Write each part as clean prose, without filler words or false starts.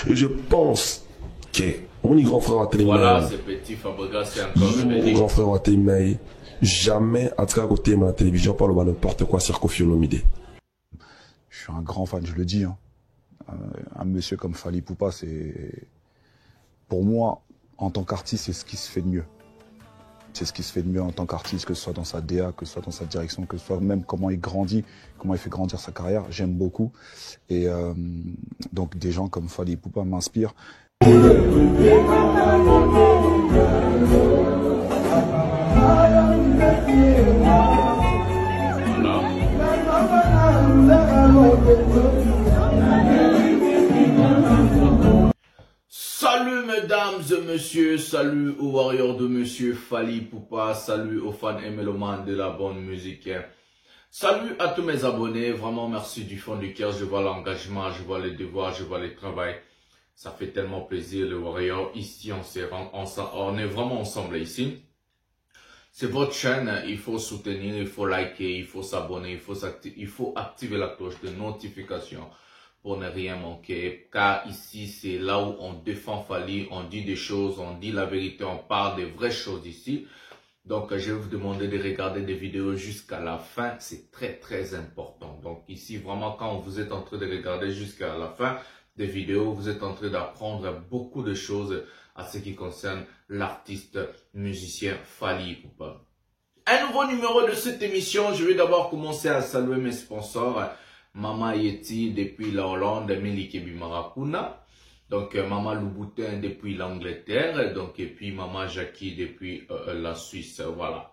Et je pense que mon grand frère a télé. Voilà, ce petit Fabregas, c'est encore mon grand frère a télé. Jamais à travers côté de la télévision parle de n'importe quoi sur Koffi Olomide. Je suis un grand fan, je le dis. Hein. Un monsieur comme Fally Ipupa, c'est pour moi, en tant qu'artiste, c'est ce qui se fait de mieux. C'est ce qui se fait de mieux en tant qu'artiste, que ce soit dans sa DA, que ce soit dans sa direction, que ce soit même comment il grandit, comment il fait grandir sa carrière. J'aime beaucoup. Et donc des gens comme Fally Ipupa m'inspirent. Salut mesdames et messieurs, salut aux warriors de monsieur Fally Ipupa, salut aux fans et mélomanes de la bonne musique. Salut à tous mes abonnés, vraiment merci du fond du cœur, je vois l'engagement, je vois les devoirs, je vois le travail. Ça fait tellement plaisir les warriors, ici on est vraiment ensemble ici. C'est votre chaîne, il faut soutenir, il faut liker, il faut s'abonner, il faut activer la cloche de notification pour ne rien manquer. Car ici, c'est là où on défend Fally, on dit des choses, on dit la vérité, on parle des vraies choses ici. Donc, je vais vous demander de regarder des vidéos jusqu'à la fin, c'est très très important. Donc ici, vraiment, quand vous êtes en train de regarder jusqu'à la fin des vidéos, vous êtes en train d'apprendre beaucoup de choses à ce qui concerne l'artiste musicien Fally Ipupa. Un nouveau numéro de cette émission, je vais d'abord commencer à saluer mes sponsors. Mama Yeti depuis la Hollande, Melikebi Marakuna. Donc Mama Louboutin depuis l'Angleterre. Donc et puis Mama Jackie depuis la Suisse. Voilà.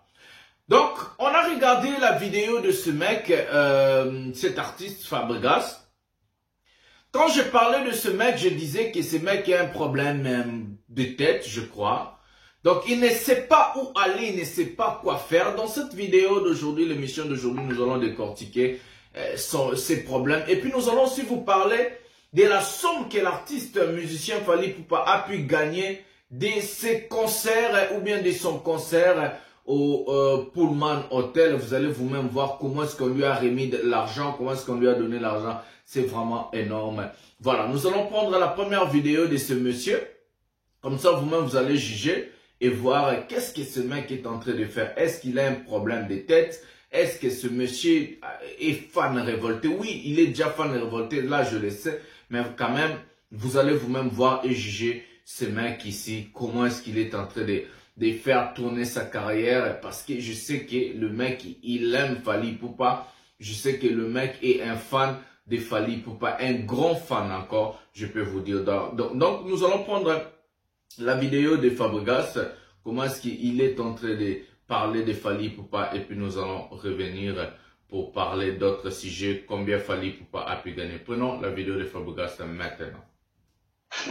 Donc on a regardé la vidéo de ce mec, cet artiste Fabregas. Quand je parlais de ce mec, je disais que ce mec a un problème de tête, je crois. Donc, il ne sait pas où aller, il ne sait pas quoi faire. Dans cette vidéo d'aujourd'hui, l'émission d'aujourd'hui, nous allons décortiquer ses problèmes. Et puis, nous allons aussi vous parler de la somme que l'artiste musicien Fally Ipupa a pu gagner de ses concerts ou bien de son concert au Pullman Hotel. Vous allez vous-même voir comment est-ce qu'on lui a remis de l'argent, comment est-ce qu'on lui a donné l'argent. C'est vraiment énorme. Voilà, nous allons prendre la première vidéo de ce monsieur. Comme ça, vous-même, vous allez juger et voir qu'est-ce que ce mec est en train de faire. Est-ce qu'il a un problème de tête? Est-ce que ce monsieur est fan révolté? Oui, il est déjà fan révolté, là je le sais. Mais quand même, vous allez vous-même voir et juger ce mec ici. Comment est-ce qu'il est en train de faire tourner sa carrière? Parce que je sais que le mec, il aime Fally Ipupa. Je sais que le mec est un fan de Fally Ipupa, un grand fan encore, je peux vous dire. Donc nous allons prendre la vidéo de Fabregas, comment est-ce qu'il est en train de parler de Fally Ipupa, et puis nous allons revenir pour parler d'autres sujets, combien Fally Ipupa a pu gagner. Prenons la vidéo de Fabregas maintenant.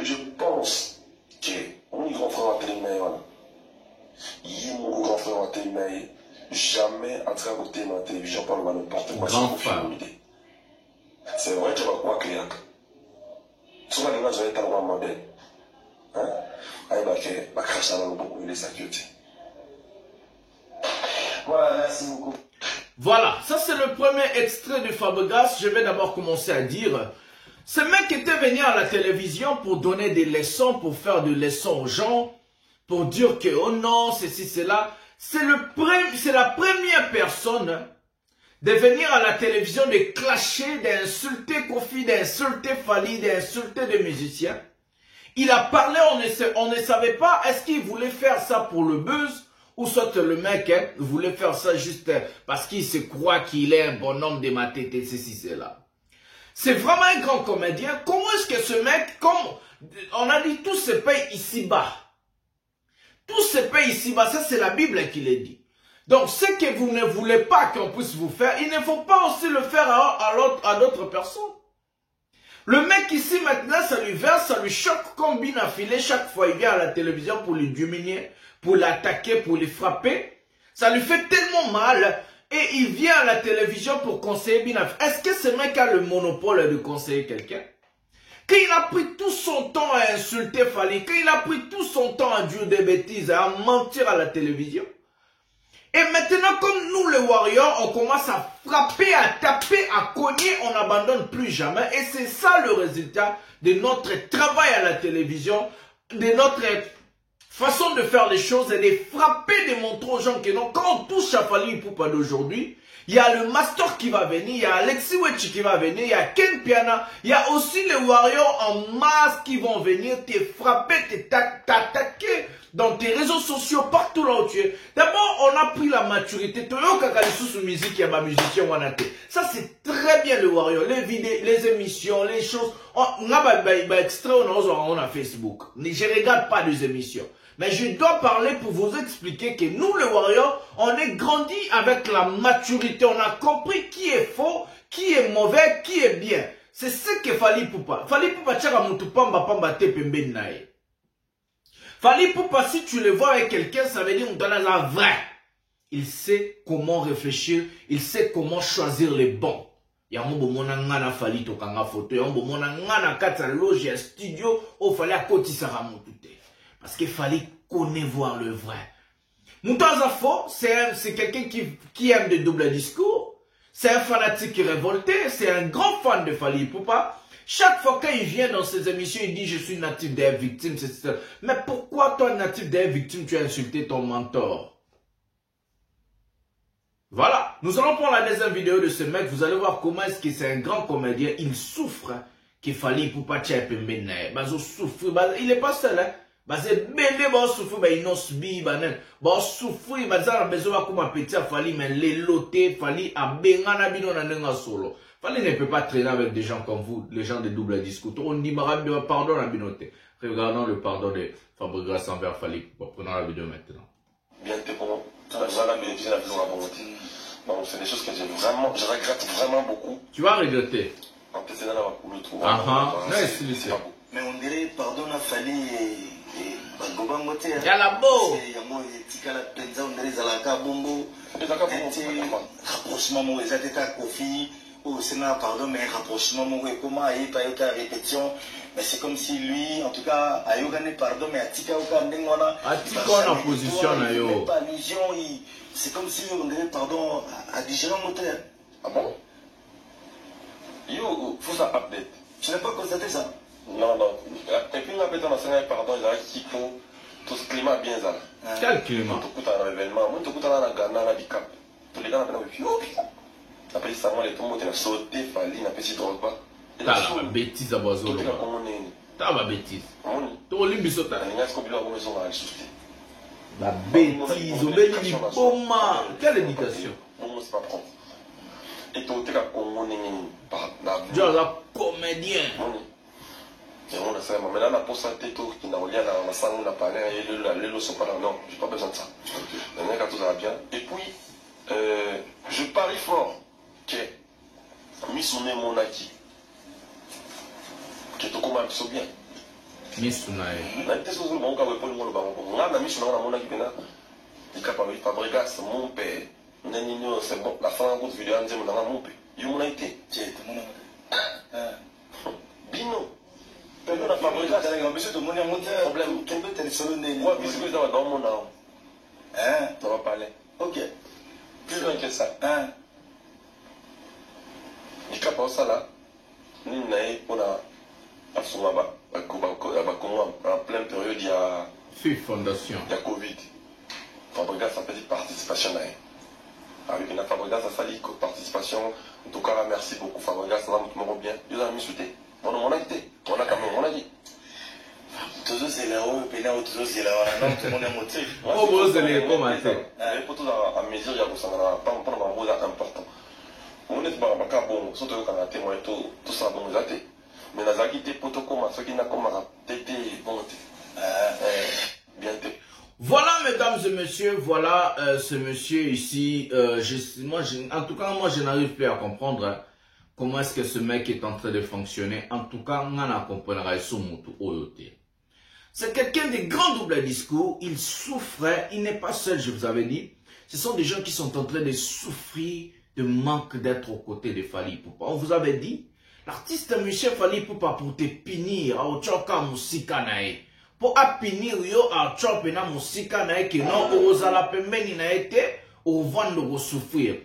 Je pense que mon grand frère a télé, mon grand frère a télé, jamais à travers côté de la télévision parle de n'importe quoi. Grand frère. C'est vrai que tu vas quoi créer. Souvent les gens ont été en modèle. Voilà, merci beaucoup. Voilà, ça c'est le premier extrait de Fabregas. Je vais d'abord commencer à dire, ce mec était venu à la télévision pour donner des leçons, pour faire des leçons aux gens, pour dire que oh non, ceci, cela. C'est la première personne de venir à la télévision, de clasher, d'insulter Koffi, d'insulter Fally, d'insulter des musiciens. Il a parlé, on ne savait pas, est-ce qu'il voulait faire ça pour le buzz, ou soit le mec voulait faire ça juste parce qu'il se croit qu'il est un bonhomme de ma tête et ceci, cela. C'est vraiment un grand comédien. Comment est-ce que ce mec, comme on a dit, tout se paye ici-bas. Tout se paye ici-bas, ça c'est la Bible qui le dit. Donc, ce que vous ne voulez pas qu'on puisse vous faire, il ne faut pas aussi le faire à d'autres personnes. Le mec ici, maintenant, ça lui verse, ça lui choque comme bin à filet. Chaque fois, il vient à la télévision pour lui diminuer, pour l'attaquer, pour lui frapper. Ça lui fait tellement mal. Et il vient à la télévision pour conseiller bin à filet. Est-ce que ce mec a le monopole de conseiller quelqu'un? Quand il a pris tout son temps à insulter Fally, quand il a pris tout son temps à dire des bêtises, à mentir à la télévision, Et maintenant, comme nous les Warriors, on commence à frapper, à taper, à cogner, on n'abandonne plus jamais. Et c'est ça le résultat de notre travail à la télévision, de notre façon de faire les choses et de frapper, de montrer aux gens que non, quand on touche à Fally Ipupa d'aujourd'hui, il y a le Master qui va venir, il y a Alexis Wechi qui va venir, il y a Ken Piana, il y a aussi les Warriors en masse qui vont venir te frapper, t'attaquer dans tes réseaux sociaux, partout là où tu es. D'abord, on a pris la maturité. Musique, ça, c'est très bien le Warrior. Les vidéos, les émissions, les choses. On a extrait, on a Facebook. Je regarde pas les émissions. Mais je dois parler pour vous expliquer que nous, les Warriors, on est grandi avec la maturité. On a compris qui est faux, qui est mauvais, qui est bien. C'est ce que Fally Ipupa. Fally Ipupa, tchaka mutu pamba pamba te pembe nae. Fally Ipupa, si tu le vois avec quelqu'un, ça veut dire qu'on donne la vraie. Il sait comment réfléchir, il sait comment choisir les bons. Yango bomona ngana Fally to kanga photo, yango bomona ngana kata loge studio, au Fally à côté sara mutute. Parce que Fally connaît voir le vrai. Moutaza faux, c'est quelqu'un qui aime des doubles discours. C'est un fanatique révolté, c'est un grand fan de Fally Ipupa. Chaque fois qu'il vient dans ses émissions, il dit « Je suis natif des victimes, etc. » Mais pourquoi toi, natif des victimes, tu as insulté ton mentor? Voilà. Nous allons prendre la deuxième vidéo de ce mec. Vous allez voir comment est-ce que c'est un grand comédien. Il souffre qu'il Fally Ipupa tchèpe mene. Il n'est pas seul. C'est bébé, souffre, il n'a subi, souffre, il a besoin de petit Fally, mais les lotés, Fally a bengana bino na solo. Fally ne peut pas traîner avec des gens comme vous, les gens de double discours. On dit pardon à Binoté. Regardons le pardon de Fabregas envers Fally. Prenons la vidéo maintenant. Bien, t'es bon. Bon, c'est des choses que je regrette vraiment beaucoup. Tu vas regretter. En plus, c'est dans le trou. Mais on dirait pardon à Fally et Bagoba Mote. Il y a la beau. Il y a moi, on dirait Zalaka Bombo. Rapprochement, moi, j'ai été à Kofi. Au Sénat, pardon, mais rapprochement, comment a eu ta répétition. Mais c'est comme si lui, en tout cas, a eu gagné pardon, mais Atika en position, pas allusion, c'est comme si on dirait pardon à différents moteurs. Ah bon? Yo, faut ça update. Tu n'as pas constaté ça? Non. Et puis, on a besoin de pardon, il y a qui faut tout ce climat bien ça. Quel climat? Tout un événement, moi, tout un Ghana, la Bicap. Tous les gars, on a vu, après ça, les tombes, on a sauté, Fally, on a petit drôle pas. T'as la bêtise à boiseau. T'as la bêtise. T'as la bêtise. La bêtise, au béni Boma. Quelle éducation? C'est pas propre. Et toi, t'es genre la comédien. Et on a ça, mais là, on a posé un této qui n'a rien à la salle, on a parlé, et le lot sont pas là. Non, j'ai pas besoin de ça. On a tout ça bien. Et puis, je parie fort que Missoune mon acquis. Que tu commences bien. Missoune. On a été sur le bon cas, on a mis sur mon acquis. Il est capable de fabriquer mon père. C'est bon, la fin de la vidéo, on a mon père. Il m'a été. Bino. La fabrication, tout le monde a monté un problème. Moi, je suis dans mon nom. On va parler. Ok. Plus loin que ça. Du cap ça là, nous on a en pleine période il y a fondation. Il y a Covid. Fabregas a petite participation là. Avec une Fabregas a sali participation. En tout cas, merci beaucoup Fabregas, ça va me bien. Ils ont mis soutien. On a été, on a quand même, on a dit. Toujours c'est là-haut, puis là toujours c'est là-haut. Tout le monde est monté. Oh, bon, c'est les commentaires. Mais pour tout à mesure, il y a pas un rôle important. On est bon, surtout quand on a témoigné tout ça, bon, vous avez. Mais la zagité pour tout comment, ce qui n'a comme tété, bon, bientôt. Voilà, mesdames et messieurs, voilà ce monsieur ici. En tout cas, moi, je n'arrive plus à comprendre comment est-ce que ce mec est en train de fonctionner. En tout cas, on a compris c'est quelqu'un de grand double discours. Il souffrait, il n'est pas seul, je vous avais dit. Ce sont des gens qui sont en train de souffrir de manque d'être aux côtés de Fally Ipupa. On vous avait dit, l'artiste monsieur Fally Ipupa pour te punir, au choka musika nae. Pour punir yo a chopena musika nae qui non ozala pembeni na ete, au vendre, au souffrir.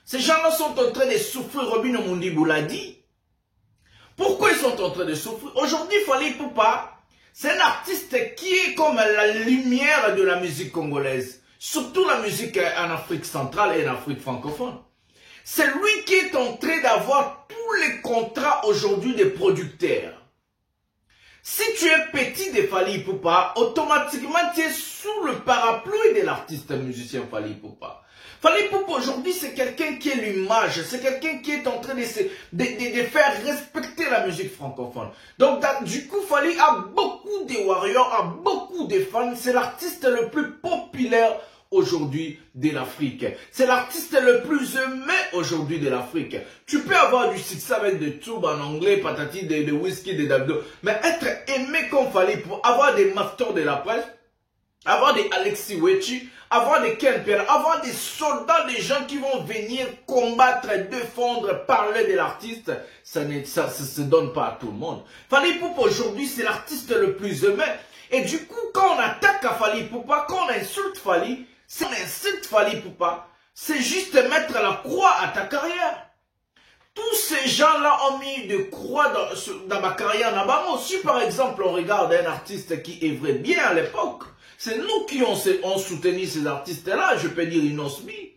Ces gens-là sont en train de souffrir, Robin Omundibou l'a dit. Pourquoi ils sont en train de souffrir? Aujourd'hui, Fally Ipupa, c'est un artiste qui est comme la lumière de la musique congolaise. Surtout la musique en Afrique centrale et en Afrique francophone. C'est lui qui est en train d'avoir tous les contrats aujourd'hui des producteurs. Si tu es petit de Fally Ipupa, automatiquement tu es sous le parapluie de l'artiste musicien Fally Ipupa. Fally Ipupa aujourd'hui c'est quelqu'un qui est l'image, c'est quelqu'un qui est en train de faire respecter la musique francophone. Donc du coup Fally a beaucoup de warriors, a beaucoup de fans, c'est l'artiste le plus populaire aujourd'hui de l'Afrique. C'est l'artiste le plus aimé aujourd'hui de l'Afrique. Tu peux avoir du succès avec des tubes en anglais, patati, de whisky, de Davido, mais être aimé comme Fally, pour avoir des masters de la presse, avoir des Alexis Wechi, avoir des Ken Pierre, avoir des soldats, des gens qui vont venir combattre, défendre, parler de l'artiste, ça ne se donne pas à tout le monde. Fally Ipupa aujourd'hui, c'est l'artiste le plus aimé. Et du coup, quand on attaque à Fally Ipupa, quand on insulte Fally, si on insulte Fally Ipupa, c'est juste mettre la croix à ta carrière. Tous ces gens-là ont mis de croix dans ma carrière. Si par exemple on regarde un artiste qui œuvrait bien à l'époque, c'est nous qui ont soutenu ces artistes-là, je peux dire Inosbi.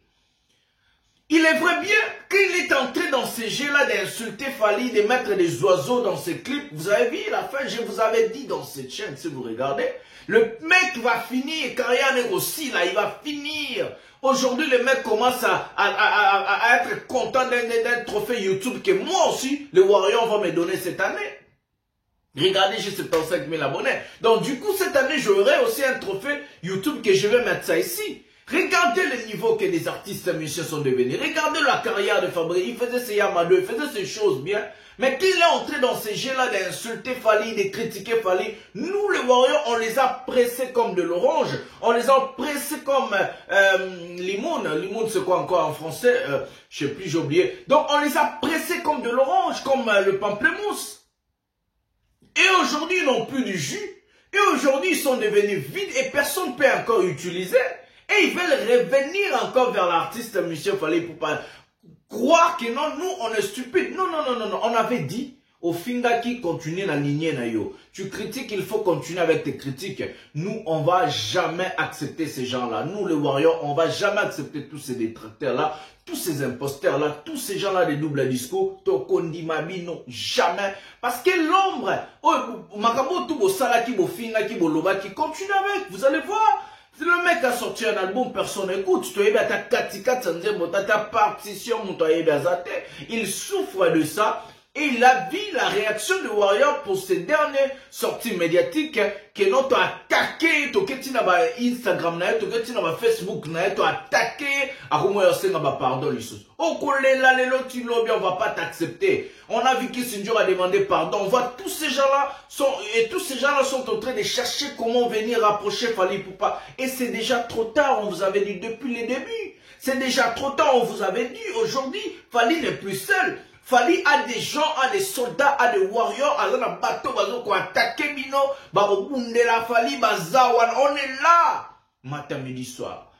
Il est vrai bien qu'il est entré dans ces jeux-là d'insulter Fally, de mettre des oiseaux dans ses clips. Vous avez vu la fin, je vous avais dit dans cette chaîne, si vous regardez, le mec va finir, Kariane aussi, là, il va finir. Aujourd'hui, le mec commence à être content d'un trophée YouTube que moi aussi, le Warrior va me donner cette année. Regardez, j'ai 75 000 abonnés. Donc du coup, cette année, j'aurai aussi un trophée YouTube que je vais mettre ça ici. Regardez le niveau que les artistes musiciens sont devenus. Regardez la carrière de Fabrice. Il faisait ses Yamado, il faisait ces choses bien. Mais qu'il est entré dans ces jeux-là d'insulter Fally, de critiquer Fally, nous les Warriors, on les a pressés comme de l'orange. On les a pressés comme limon. Limon, c'est quoi encore en français? Je sais plus, j'ai oublié. Donc on les a pressés comme de l'orange, comme le pamplemousse. Et aujourd'hui, ils n'ont plus du jus. Et aujourd'hui, ils sont devenus vides et personne ne peut encore utiliser. Et ils veulent revenir encore vers l'artiste musicien Fally Ipupa. Croire que non, nous, on est stupide. Non, non, non, non, non. On avait dit au Finga qui continue la lignée Nayo. Tu critiques, il faut continuer avec tes critiques. Nous, on va jamais accepter ces gens-là. Nous, les Warriors, on va jamais accepter tous ces détracteurs-là, tous ces imposteurs-là, tous ces gens-là des doubles discours. Tokondimabi, non, jamais. Parce que l'ombre, Makabo, tout vos salaki, vos Finga, qui vos loba, qui continue avec. Vous allez voir. Si le mec a sorti un album, personne n'écoute. Tu as ta katika, ta partition, il souffre de ça. Et il a vu la réaction de Warrior pour ces dernières sorties médiatiques que nous avons attaqué, Instagram, Facebook, nous avons attaqué, pardon, on va pas t'accepter. On a vu Kissinger a demandé pardon. On voit tous ces gens-là sont en train de chercher comment venir rapprocher Fally Ipupa. Et c'est déjà trop tard, on vous avait dit depuis le début. C'est déjà trop tard, on vous avait dit. Aujourd'hui, Fally n'est plus seul. Fally a des gens, a des soldats, a des warriors, a un bateau, qui attaqué Mino, Fally, Bazawan, on est là, matin, midi, soir.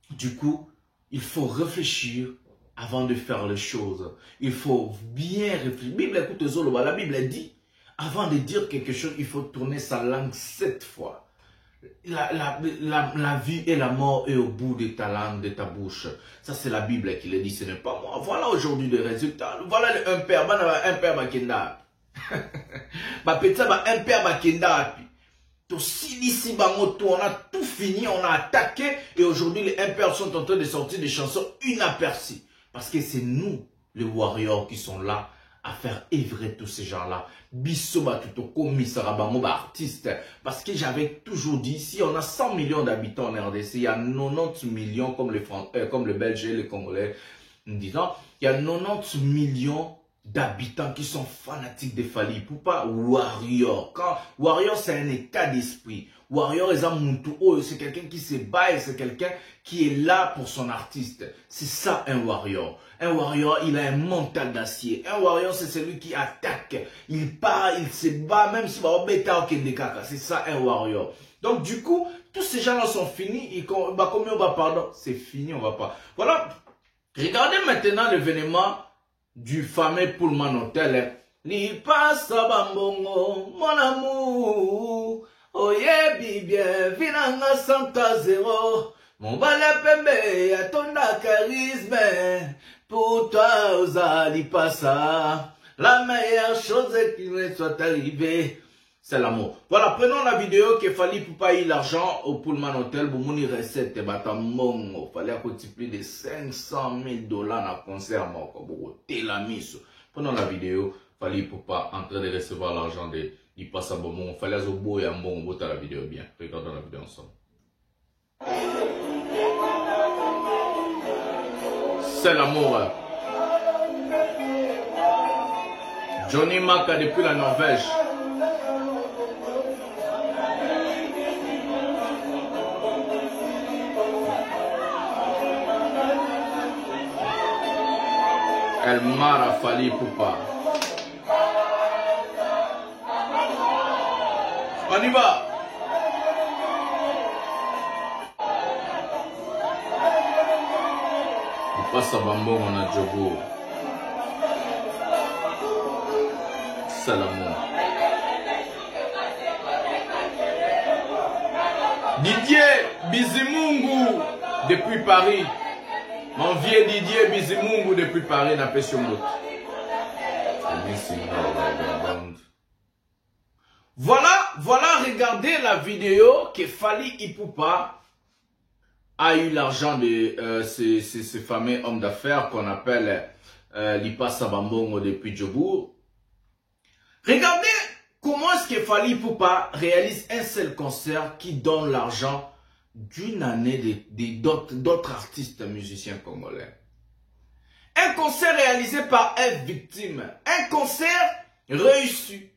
Du coup, il faut réfléchir avant de faire les choses. Il faut bien réfléchir. Bible, écoute, Zoloba, la Bible dit, avant de dire quelque chose, il faut tourner sa langue 7 fois. La vie et la mort est au bout de ta langue, de ta bouche. Ça, c'est la Bible qui le dit, ce n'est pas moi. Voilà aujourd'hui le résultat. Voilà un père, un père Bakenda. Un père Bakenda. On a tout fini, on a attaqué. Et aujourd'hui, les impairs sont en train de sortir des chansons inaperçues. Parce que c'est nous, les warriors, qui sont là à faire œuvrer tous ces gens-là. Bissoba tout comme artiste. Parce que j'avais toujours dit, si on a 100 millions d'habitants en RDC, il y a 90 millions comme les Belges et les Congolais, disant, il y a 90 millions d'habitants qui sont fanatiques de Fally Ipupa. Warrior. Warrior, c'est un état d'esprit. Warrior, c'est quelqu'un qui se bat, c'est quelqu'un qui est là pour son artiste. C'est ça un warrior. Un warrior, il a un mental d'acier. Un warrior, c'est celui qui attaque. Il part, il se bat, même si c'est ça un warrior. Donc du coup, Tous ces gens-là sont finis. Combien on va pardon? C'est fini, on va pas. Voilà. Regardez maintenant l'événement du fameux Pullman Hotel. Li passe à Bambongo, mon amour. Oye, bien, vinanga 100 Mon balai pembe, à ton charisme. Pour toi, Ozali passa. La meilleure chose qui me soit arrivée, c'est l'amour. Voilà, prenons la vidéo qu'il fallait pour pas y l'argent au Pullman Hotel. Pour mon recette, il fallait multiplier de 500 000 $ dans le concert. Prenons la vidéo. Il fallait pour pas en train de recevoir l'argent il passe à bon moment. Il fallait au beau et à bon moment. La vidéo bien. Regardons la vidéo ensemble. C'est l'amour. Johnny Maka depuis la Norvège. El Mara Fali Poupa. On y va. On passe à Bambon, on a Djogo. C'est l'amour. Didier Bizimungu depuis Paris. Mon vieux Didier Bizimungu depuis Paris n'a pas sur l'autre. Voilà, regardez la vidéo que Fally Ipupa a eu l'argent de ce fameux homme d'affaires qu'on appelle Lipa Sabambongo depuis Djobourg. Regardez comment est-ce que Fally Ipupa réalise un seul concert qui donne l'argent d'une année d'autres artistes musiciens congolais. Un concert réalisé par F Victime. Un concert réussi.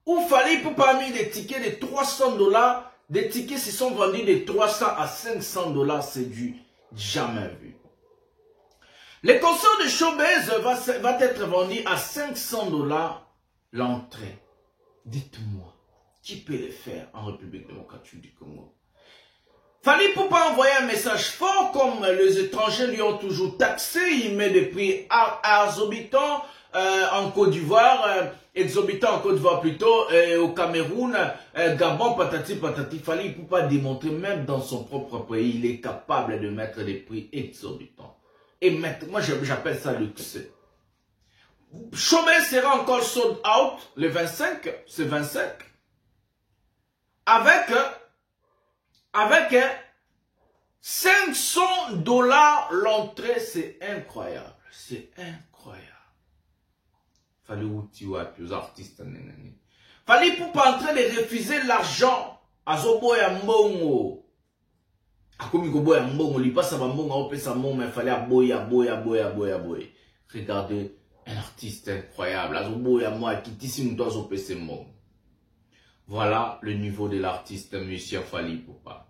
Où Fally Ipupa a mis des tickets de 300 $. Des tickets se sont vendus de 300 à 500 $. C'est du jamais vu. Les concerts de showbiz va être vendu à 500 $ l'entrée. Dites-moi, qui peut le faire en République démocratique du Congo? Fally Ipupa envoyer un message fort comme les étrangers lui ont toujours taxé. Il met des prix exorbitants en Côte d'Ivoire, exorbitants en Côte d'Ivoire plutôt, au Cameroun, Gabon, patati patati. Fally Ipupa démontrer même dans son propre pays, il est capable de mettre des prix exorbitants. Et mettre, moi j'appelle ça luxe. Showbiz sera encore sold out le 25, c'est 25. Avec 500 $ l'entrée, c'est incroyable. C'est incroyable. Fallait oublier les artistes. Fallait pas en train de refuser l'argent à Zoboya Mbongo. A comme Goboya Mbongo, il passe à Mbongo, on peut sa mot, mais il fallait aboya. Regardez, un artiste incroyable. À Zoboya moi, qui tisse une dose au PC Mbongo. Voilà le niveau de l'artiste musicien Fally Ipupa.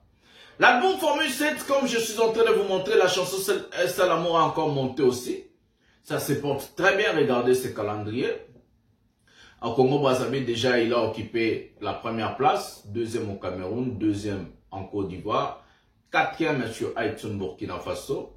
L'album Formule 7, comme je suis en train de vous montrer, la chanson C'est l'amour a encore monté aussi. Ça se porte très bien, regardez ce calendrier. En Congo-Brazzaville, déjà, il a occupé la première place, deuxième au Cameroun, deuxième en Côte d'Ivoire, quatrième sur iTunes Burkina Faso.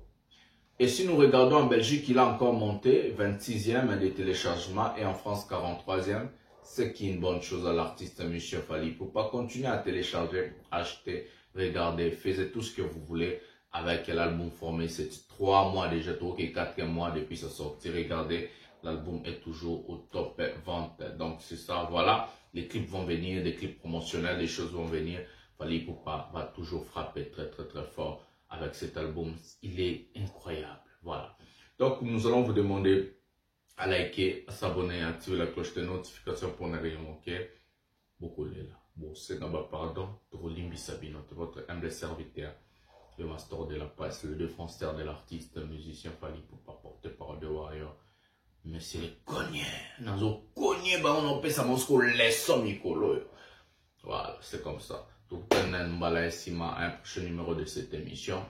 Et si nous regardons en Belgique, il a encore monté, 26e des téléchargements, et en France, 43e. Ce qui est une bonne chose à l'artiste musicien Fally Ipupa. Continuer à télécharger, acheter, regarder, faites tout ce que vous voulez avec l'album Formé. C'est 3 mois déjà, 4 mois depuis sa sortie. Regardez, l'album est toujours au top vente. Donc c'est ça, voilà. Les clips vont venir, des clips promotionnels, des choses vont venir. Fally Ipupa va toujours frapper très fort avec cet album. Il est incroyable, voilà. Donc nous allons vous demander à liker, à s'abonner, à activer la cloche de notification pour ne rien manquer. Beaucoup là. Bon, c'est d'abord pardon. Trolimbi Sabino, votre humble serviteur, le master de la presse, le défenseur de l'artiste, musicien Fally Ipupa, porte-parole de Warrior. Mais c'est les cognés. Dans un cogné, on peut ça mosco les sommes. Voilà, c'est comme ça. Tout un prochain numéro de cette émission.